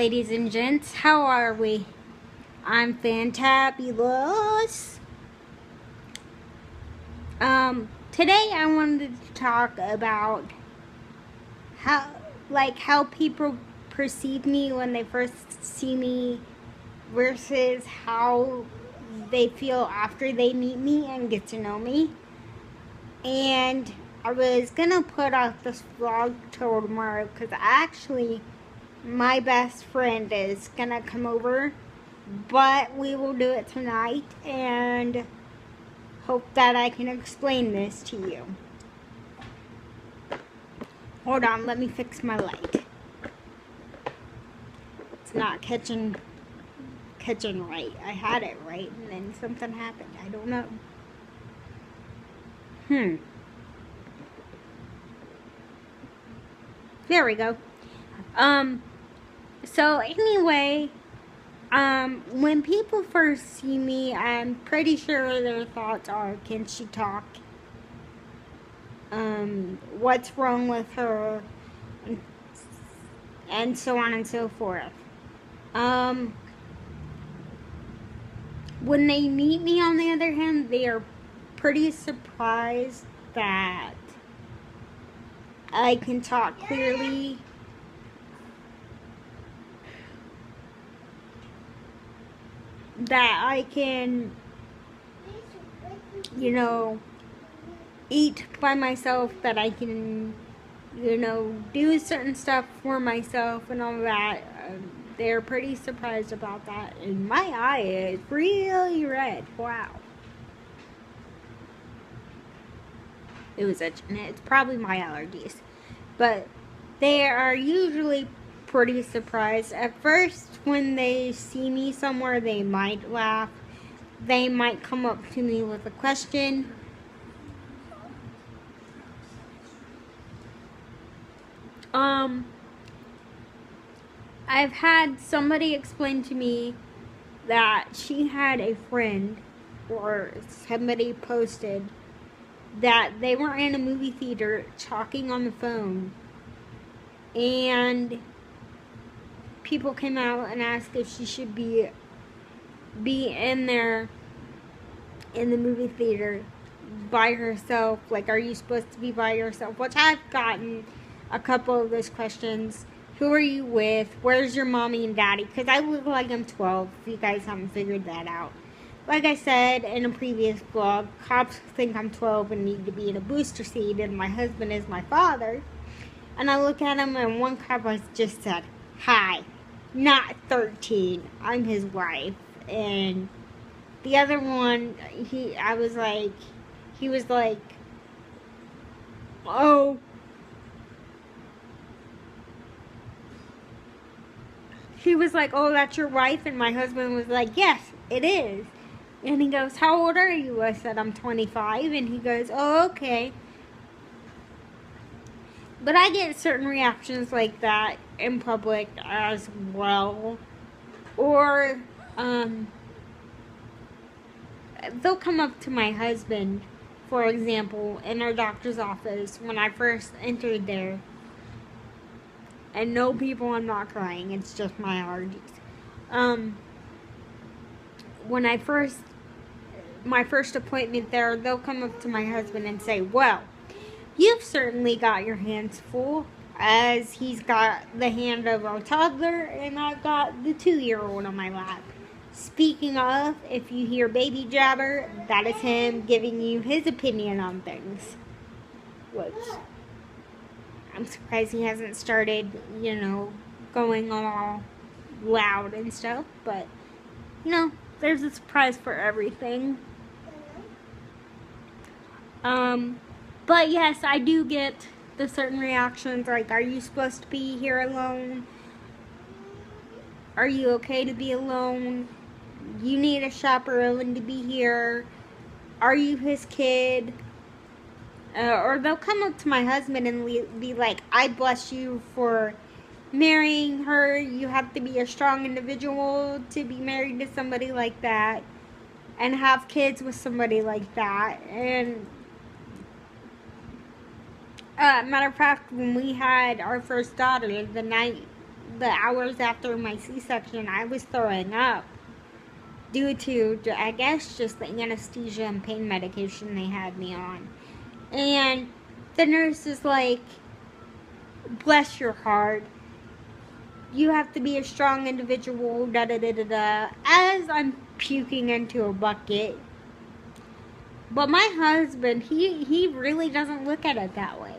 ladies and gents. How are we? I'm fantabulous. Today I wanted to talk about how people perceive me when they first see me versus how they feel after they meet me and get to know me. And I was gonna put off this vlog till tomorrow because my best friend is gonna come over, but we will do it tonight and hope that I can explain this to you. Hold on, let me fix my light. It's not catching right. I had it right and then something happened. I don't know. There we go. So anyway, when people first see me, I'm pretty sure their thoughts are, can she talk? What's wrong with her? And so on and so forth. When they meet me, on the other hand, they are pretty surprised that I can talk clearly. That I can, eat by myself, that I can, do certain stuff for myself and all that. They're pretty surprised about that. And my eye is really red. Wow. It was itching. It's probably my allergies. But they are usually pretty surprised. At first, when they see me somewhere, they might laugh. They might come up to me with a question. I've had somebody explain to me that she had a friend, or somebody posted, that they were in a movie theater talking on the phone, and people came out and asked if she should be in there in the movie theater by herself. Like, are you supposed to be by yourself? Which I've gotten a couple of those questions. Who are you with? Where's your mommy and daddy? Because I look like I'm 12, if you guys haven't figured that out. Like I said in a previous vlog, cops think I'm 12 and need to be in a booster seat, and my husband is my father. And I look at him, and one cop just said, "Hi, not 13. I'm his wife." And the other one, he was like, "Oh." He was like, "Oh, that's your wife?" And my husband was like, "Yes, it is." And he goes, "How old are you?" I said, "I'm 25. And he goes, "Oh, okay." But I get certain reactions like that in public as well. Or, they'll come up to my husband, for example, in our doctor's office when I first entered there. And no, people, I'm not crying. It's just my allergies. When my first appointment there, they'll come up to my husband and say, "Well, you've certainly got your hands full, as he's got the hand of a toddler and I've got the 2-year-old on my lap." Speaking of, if you hear baby jabber, that is him giving you his opinion on things. Which, I'm surprised he hasn't started, going all loud and stuff. But, there's a surprise for everything. But yes, I do get the certain reactions, like, are you supposed to be here alone? Are you okay to be alone? You need a chaperone to be here. Are you his kid? Or they'll come up to my husband and be like, "I bless you for marrying her. You have to be a strong individual to be married to somebody like that and have kids with somebody like that." And matter of fact, when we had our first daughter, the night the hours after my C-section, I was throwing up due to, I guess, just the anesthesia and pain medication they had me on. And the nurse is like, bless your heart. You have to be a strong individual, da da da da da, as I'm puking into a bucket. But my husband, he really doesn't look at it that way.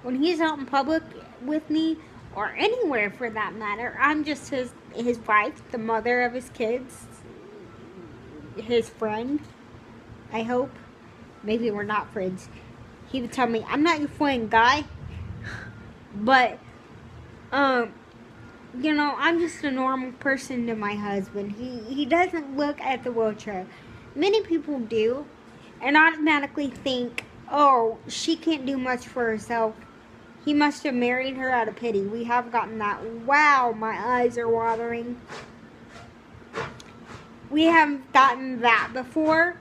When he's out in public with me, or anywhere for that matter, I'm just his wife, the mother of his kids, his friend, I hope. Maybe we're not friends. He would tell me, I'm not your friend, guy. But, you know, I'm just a normal person to my husband. He doesn't look at the wheelchair. Many people do, and automatically think, oh, she can't do much for herself. He must have married her out of pity. We have gotten that. Wow, my eyes are watering. We have gotten that before.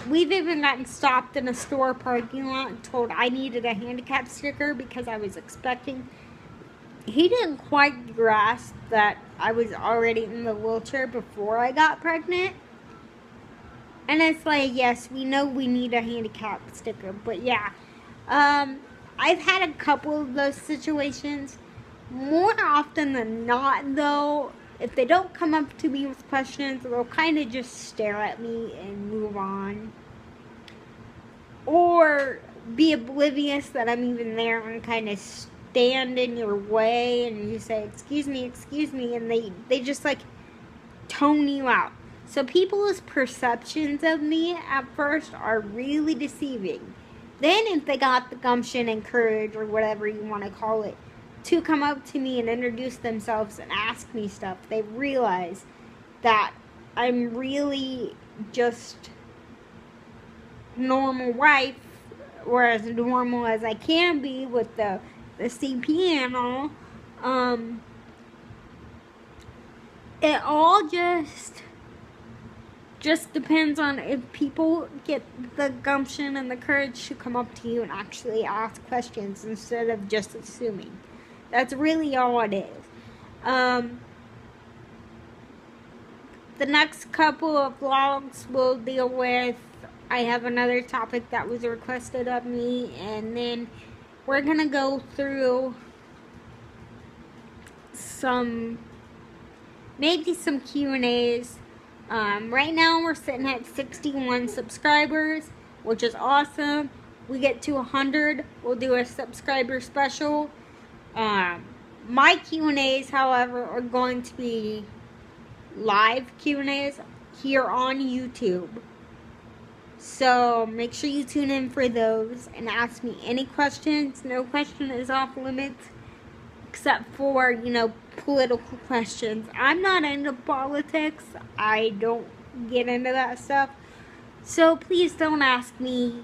We've even gotten stopped in a store parking lot and told I needed a handicap sticker because I was expecting. He didn't quite grasp that I was already in the wheelchair before I got pregnant. And it's like, yes, we know we need a handicap sticker, but yeah. I've had a couple of those situations. More often than not, though, if they don't come up to me with questions, they'll kind of just stare at me and move on. Or be oblivious that I'm even there and kind of stand in your way and you say, excuse me, and they just like tone you out. So people's perceptions of me at first are really deceiving. Then if they got the gumption and courage, or whatever you want to call it, to come up to me and introduce themselves and ask me stuff, they realize that I'm really just normal wife, or as normal as I can be with the CP and all. It all just depends on if people get the gumption and the courage to come up to you and actually ask questions instead of just assuming. That's really all it is. The next couple of vlogs will deal with, I have another topic that was requested of me, and then we're gonna go through maybe some Q&As. Right now we're sitting at 61 subscribers, which is awesome. We get to 100, we'll do a subscriber special. My Q&As, however, are going to be live Q&As here on YouTube. So make sure you tune in for those and ask me any questions. No question is off limits, except for, you know, political questions. I'm not into politics. I don't get into that stuff. So please don't ask me,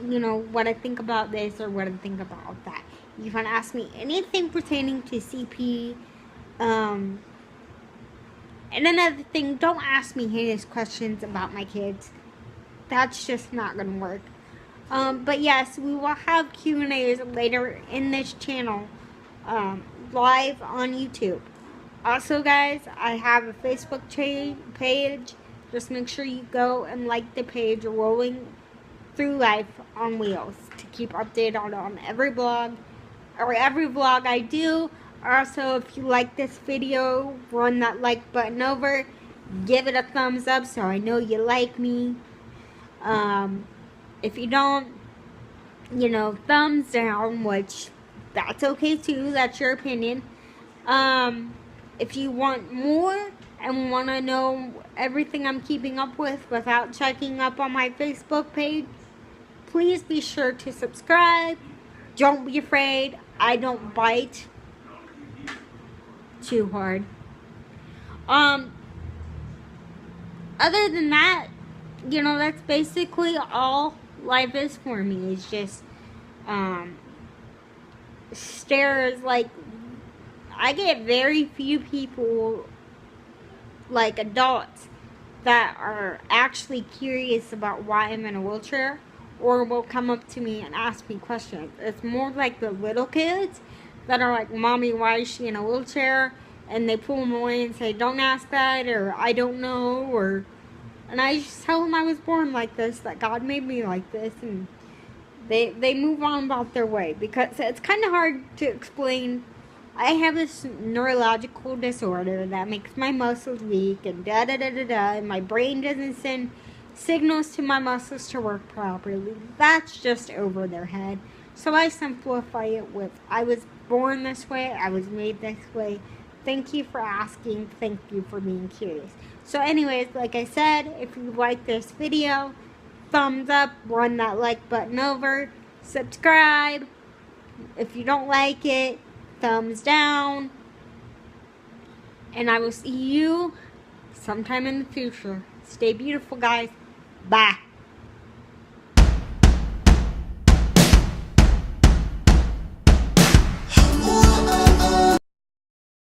you know, what I think about this or what I think about that. You can ask me anything pertaining to CP. And another thing, don't ask me heinous questions about my kids. That's just not going to work. But yes, we will have Q&As later in this channel. Live on YouTube. Also, guys, I have a Facebook page. Just make sure you go and like the page, Rolling Through Life on Wheels, to keep updated on every blog or every vlog I do. Also, if you like this video, run that like button over, give it a thumbs up so I know you like me. If you don't, you know, thumbs down, which that's okay too, that's your opinion. If you want more and want to know everything I'm keeping up with without checking up on my Facebook page, please be sure to subscribe. Don't be afraid, I don't bite too hard. Other than that, you know, that's basically all life is for me. It's just stares. Like, I get very few people, like adults, that are actually curious about why I'm in a wheelchair or will come up to me and ask me questions. It's more like the little kids that are like, Mommy, why is she in a wheelchair? And they pull them away and say, don't ask that, or I don't know, or... And I just tell them I was born like this, that God made me like this, and they move on about their way. Because it's kind of hard to explain. I have this neurological disorder that makes my muscles weak, and da-da-da-da-da, and my brain doesn't send signals to my muscles to work properly. That's just over their head. So I simplify it with, I was born this way, I was made this way. Thank you for asking. Thank you for being curious. So anyways, like I said, if you like this video, thumbs up, run that like button over, subscribe. If you don't like it, thumbs down. And I will see you sometime in the future. Stay beautiful, guys. Bye.